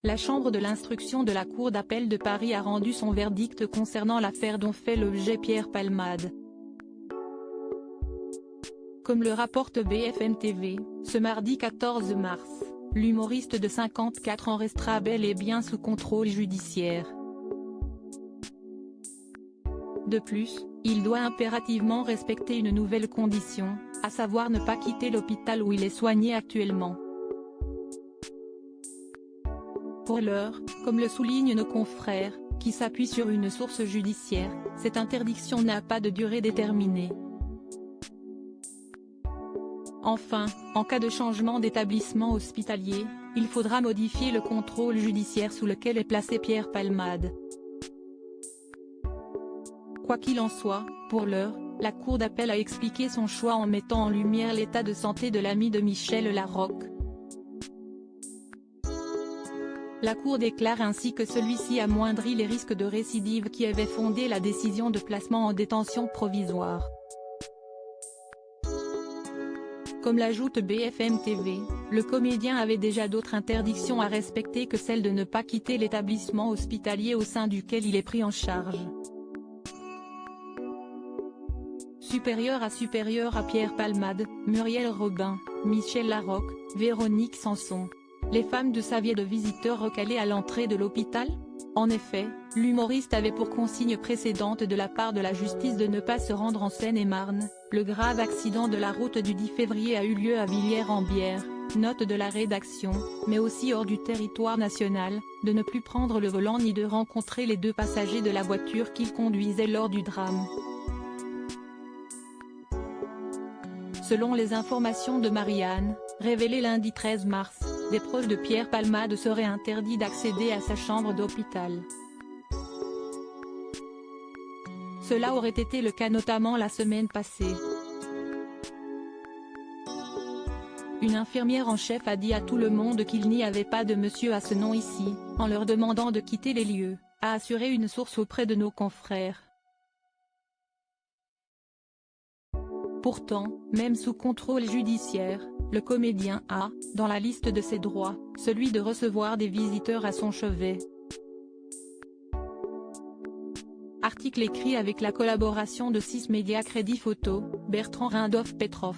La chambre de l'instruction de la Cour d'appel de Paris a rendu son verdict concernant l'affaire dont fait l'objet Pierre Palmade. Comme le rapporte BFM TV, ce mardi 14 mars, l'humoriste de 54 ans restera bel et bien sous contrôle judiciaire. De plus, il doit impérativement respecter une nouvelle condition, à savoir ne pas quitter l'hôpital où il est soigné actuellement. Pour l'heure, comme le soulignent nos confrères, qui s'appuient sur une source judiciaire, cette interdiction n'a pas de durée déterminée. Enfin, en cas de changement d'établissement hospitalier, il faudra modifier le contrôle judiciaire sous lequel est placé Pierre Palmade. Quoi qu'il en soit, pour l'heure, la Cour d'appel a expliqué son choix en mettant en lumière l'état de santé de l'ami de Michel Larocque. La Cour déclare ainsi que celui-ci amoindrit les risques de récidive qui avaient fondé la décision de placement en détention provisoire. Comme l'ajoute BFM TV, le comédien avait déjà d'autres interdictions à respecter que celle de ne pas quitter l'établissement hospitalier au sein duquel il est pris en charge. Supérieur à Pierre Palmade, Muriel Robin, Michel Larocque, Véronique Sanson. Les femmes de s'aviez de visiteurs recalés à l'entrée de l'hôpital? En effet, l'humoriste avait pour consigne précédente de la part de la justice de ne pas se rendre en Seine-et-Marne. Le grave accident de la route du 10 février a eu lieu à Villiers-en-Bière, note de la rédaction, mais aussi hors du territoire national, de ne plus prendre le volant ni de rencontrer les deux passagers de la voiture qu'il conduisait lors du drame. Selon les informations de Marianne, révélées lundi 13 mars, des proches de Pierre Palmade seraient interdits d'accéder à sa chambre d'hôpital. Cela aurait été le cas notamment la semaine passée. Une infirmière en chef a dit à tout le monde qu'il n'y avait pas de monsieur à ce nom ici, en leur demandant de quitter les lieux, a assuré une source auprès de nos confrères. Pourtant, même sous contrôle judiciaire, le comédien a, dans la liste de ses droits, celui de recevoir des visiteurs à son chevet. Article écrit avec la collaboration de 6 médias Crédit Photo, Bertrand Rindoff Petrov.